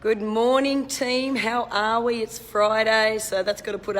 Good morning, team. How are we? It's Friday, so that's got to put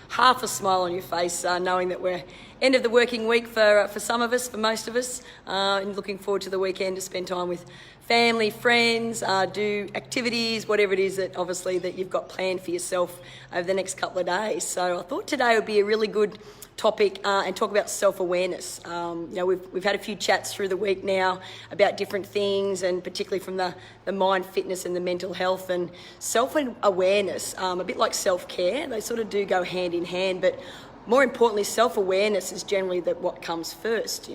half a smile on your face, knowing that we're end of the working week for some of us, for most of us, and looking forward to the weekend to spend time with family, friends, do activities, whatever it is that obviously that you've got planned for yourself over the next couple of days. So I thought today would be a really good topic and talk about self-awareness. We've had a few chats through the week now about different things, and particularly from the mind, fitness and the mental health, and self-awareness, a bit like self-care. They sort of do go hand in hand, but more importantly, self-awareness is generally what comes first.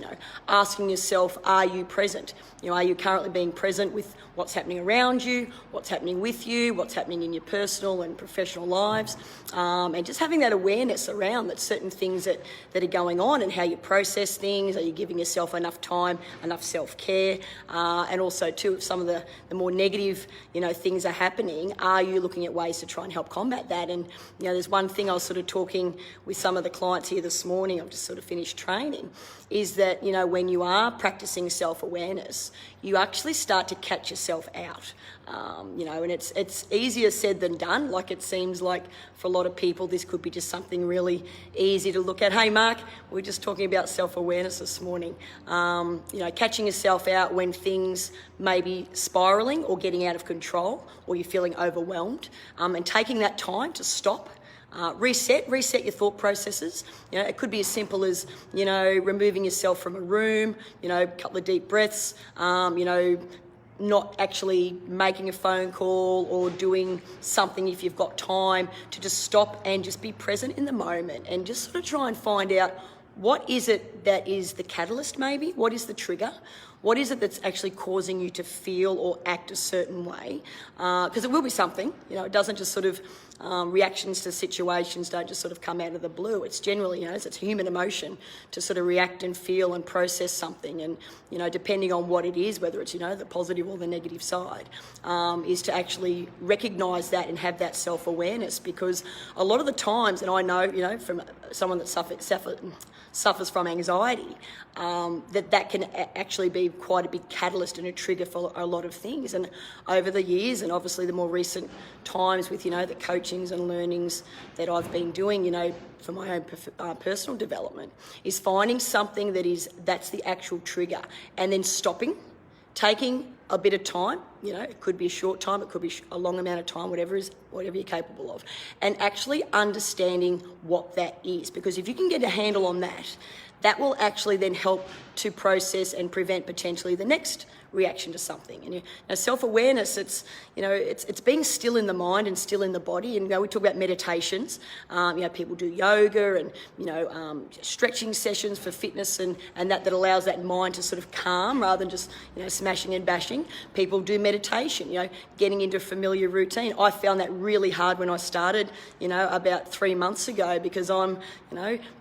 Asking yourself, are you present? Are you currently being present with what's happening around you, what's happening with you, what's happening in your personal and professional lives, and just having that awareness around that certain things that are going on and how you process things. Are you giving yourself enough time, enough self-care, and also too, if some of the more negative things are happening, are you looking at ways to try and help combat that? And there's one thing I was sort of talking with some of the clients here this morning. I've just sort of finished training, is that when you are practicing self-awareness, you actually start to catch yourself out, and it's easier said than done. Like, it seems like for a lot of people this could be just something really easy to look at. Hey Mark, we're just talking about self-awareness this morning. Catching yourself out when things may be spiralling or getting out of control, or you're feeling overwhelmed, and taking that time to stop. Reset your thought processes. It could be as simple as, removing yourself from a room, a couple of deep breaths, not actually making a phone call or doing something if you've got time, to just stop and just be present in the moment and just sort of try and find out what is it that is the catalyst maybe, what is the trigger, what is it that's actually causing you to feel or act a certain way, because it will be something. It doesn't just sort of, reactions to situations don't just sort of come out of the blue. It's generally, it's a human emotion to sort of react and feel and process something, and depending on what it is, whether it's the positive or the negative side, is to actually recognise that and have that self-awareness. Because a lot of the times, and I know from someone that suffers from anxiety, that can actually be quite a big catalyst and a trigger for a lot of things. And over the years, and obviously the more recent times with the coachings and learnings that I've been doing, for my own personal development, is finding something that's the actual trigger, and then stopping, taking a bit of time. It could be a short time, it could be a long amount of time, whatever you're capable of, and actually understanding what that is. Because if you can get a handle on that, that will actually then help to process and prevent potentially the next reaction to something. And self-awareness, it's being still in the mind and still in the body. And we talk about meditations. People do yoga and stretching sessions for fitness, and that allows that mind to sort of calm rather than just smashing and bashing. People do meditation, getting into a familiar routine. I found that really hard when I started, about 3 months ago, because I'm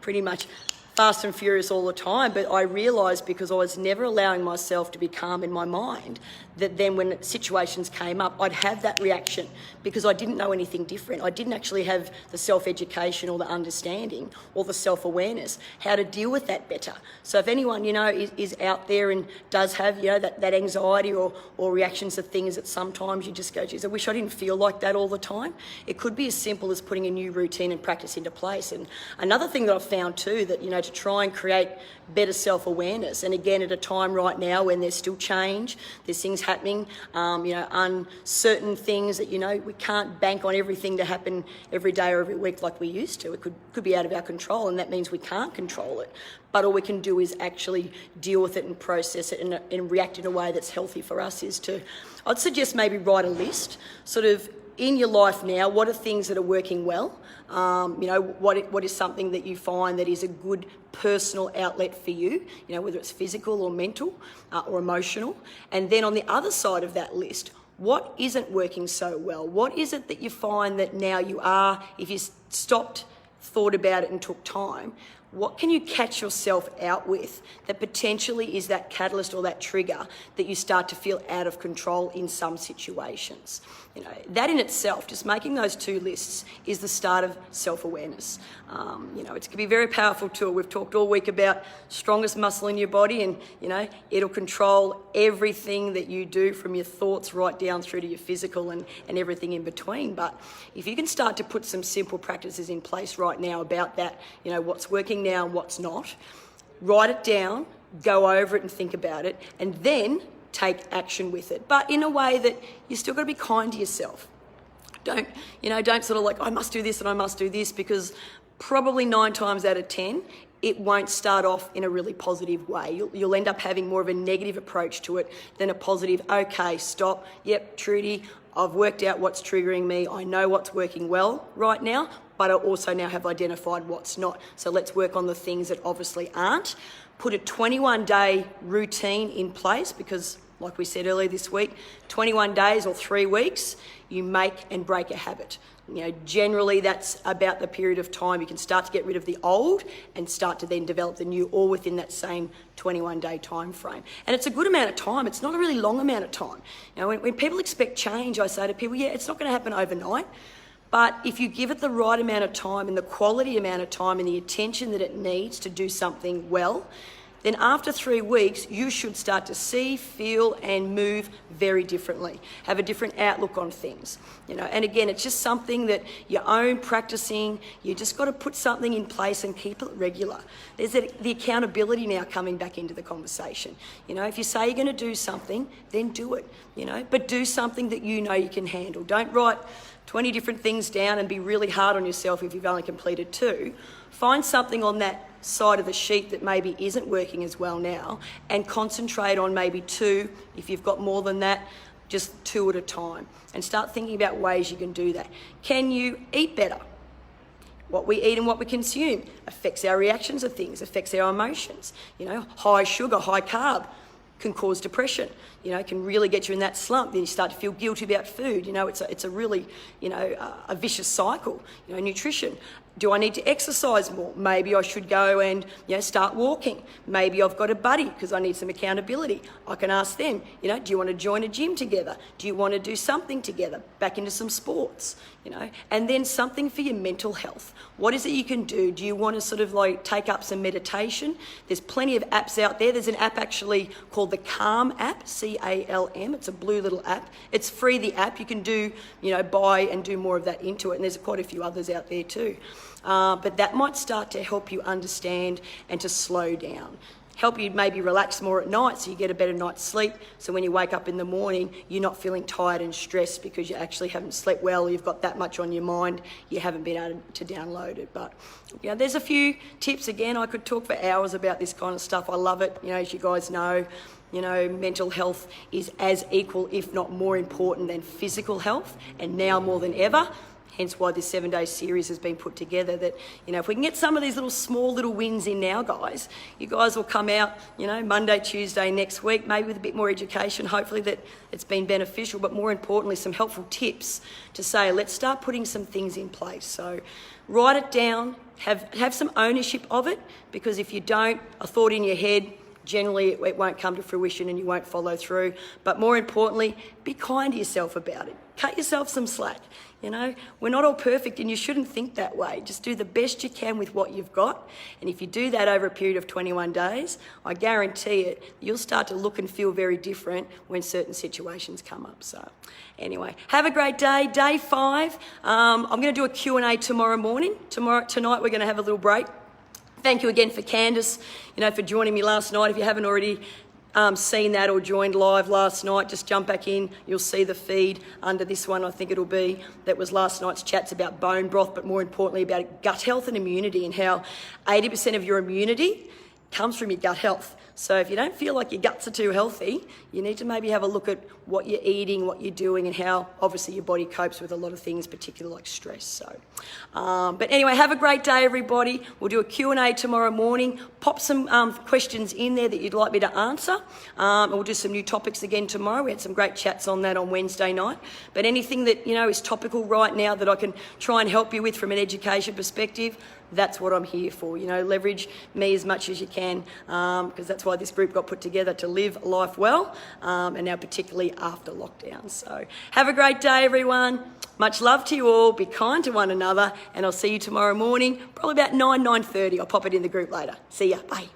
pretty much fast and furious all the time. But I realised, because I was never allowing myself to be calm in my mind, that then when situations came up, I'd have that reaction because I didn't know anything different. I didn't actually have the self-education or the understanding or the self-awareness how to deal with that better. So if anyone, is out there and does have, that anxiety or reactions to things that sometimes you just go, geez, I wish I didn't feel like that all the time. It could be as simple as putting a new routine and practice into place. And another thing that I've found too, that, to try and create better self-awareness, and again at a time right now when there's still change, there's things happening, uncertain things that we can't bank on everything to happen every day or every week like we used to. It could be out of our control, and that means we can't control it. But all we can do is actually deal with it and process it and react in a way that's healthy for us. I'd suggest maybe write a list, sort of, in your life now, what are things that are working well? What is something that you find that is a good personal outlet for you, whether it's physical or mental or emotional. And then on the other side of that list, what isn't working so well? What is it that you find that now you are, if you stopped, thought about it and took time, What can you catch yourself out with that potentially is that catalyst or that trigger that you start to feel out of control in some situations? You know, that in itself, just making those two lists is the start of self-awareness. You know, it can be a very powerful tool. We've talked all week about strongest muscle in your body, and, you know, it'll control everything that you do from your thoughts right down through to your physical and everything in between. But if you can start to put some simple practices in place right now about that, you know, what's working now and what's not, write it down, go over it and think about it, and then take action with it, but in a way that you still got to be kind to yourself. Don't sort of like, I must do this and I must do this, because probably 9 times out of 10, it won't start off in a really positive way. You'll end up having more of a negative approach to it than a positive, okay, stop, yep, Trudy, I've worked out what's triggering me, I know what's working well right now, but I also now have identified what's not. So let's work on the things that obviously aren't. Put a 21-day routine in place, because like we said earlier this week, 21 days or 3 weeks, you make and break a habit. You know, generally that's about the period of time you can start to get rid of the old and start to then develop the new, all within that same 21-day time frame. And it's a good amount of time. It's not a really long amount of time. You know, when people expect change, I say to people, yeah, it's not going to happen overnight. But if you give it the right amount of time and the quality amount of time and the attention that it needs to do something well, then after 3 weeks, you should start to see, feel, and move very differently, have a different outlook on things. You know, and again, it's just something that your own practicing, you just got to put something in place and keep it regular. There's the accountability now coming back into the conversation. You know, if you say you're going to do something, then do it, you know, but do something that you know you can handle. Don't write 20 different things down and be really hard on yourself if you've only completed 2. Find something on that side of the sheet that maybe isn't working as well now, and concentrate on maybe 2. If you've got more than that, just 2 at a time, and start thinking about ways you can do that. Can you eat better? What we eat and what we consume affects our reactions of things, affects our emotions. You know, high sugar, high carb can cause depression. You know, it can really get you in that slump. Then you start to feel guilty about food. You know, it's a really, you know, a vicious cycle. You know, nutrition. Do I need to exercise more? Maybe I should go and, you know, start walking. Maybe I've got a buddy because I need some accountability. I can ask them, you know, do you want to join a gym together? Do you want to do something together? Back into some sports, you know? And then something for your mental health. What is it you can do? Do you want to sort of like take up some meditation? There's plenty of apps out there. There's an app actually called the Calm app, C-A-L-M. It's a blue little app. It's free, the app. You can do, you know, buy and do more of that into it. And there's quite a few others out there too. But that might start to help you understand and to slow down. Help you maybe relax more at night so you get a better night's sleep. So when you wake up in the morning, you're not feeling tired and stressed because you actually haven't slept well, you've got that much on your mind, you haven't been able to download it. But, you know, there's a few tips. Again, I could talk for hours about this kind of stuff. I love it. You know, as you guys know, you know, mental health is as equal, if not more important than physical health, and now more than ever. Hence why this 7-day series has been put together, that, you know, if we can get some of these small little wins in now, guys, you guys will come out, you know, Monday, Tuesday next week, maybe with a bit more education, hopefully that it's been beneficial, but more importantly, some helpful tips to say, let's start putting some things in place. So write it down, have some ownership of it, because if you don't, a thought in your head, generally it won't come to fruition and you won't follow through. But more importantly, be kind to yourself about it. Cut yourself some slack. You know, we're not all perfect and you shouldn't think that way. Just do the best you can with what you've got. And if you do that over a period of 21 days, I guarantee it, you'll start to look and feel very different when certain situations come up. So anyway, have a great day. Day 5, I'm going to do a Q&A tomorrow morning. Tonight we're going to have a little break. Thank you again for Candice, you know, for joining me last night. If you haven't already seen that or joined live last night, just jump back in. You'll see the feed under this one, I think it'll be. That was last night's chats about bone broth, but more importantly about gut health and immunity, and how 80% of your immunity comes from your gut health. So if you don't feel like your guts are too healthy, you need to maybe have a look at what you're eating, what you're doing, and how obviously your body copes with a lot of things, particularly like stress. So, but anyway, have a great day, everybody. We'll do a Q&A tomorrow morning. Pop some questions in there that you'd like me to answer. And we'll do some new topics again tomorrow. We had some great chats on that on Wednesday night. But anything that, you know, is topical right now that I can try and help you with from an education perspective, that's what I'm here for. You know, leverage me as much as you can, because that's why this group got put together, to live life well, and now particularly after lockdown. So have a great day, everyone. Much love to you all. Be kind to one another, and I'll see you tomorrow morning, probably about 9:30. I'll pop it in the group later. See ya. Bye.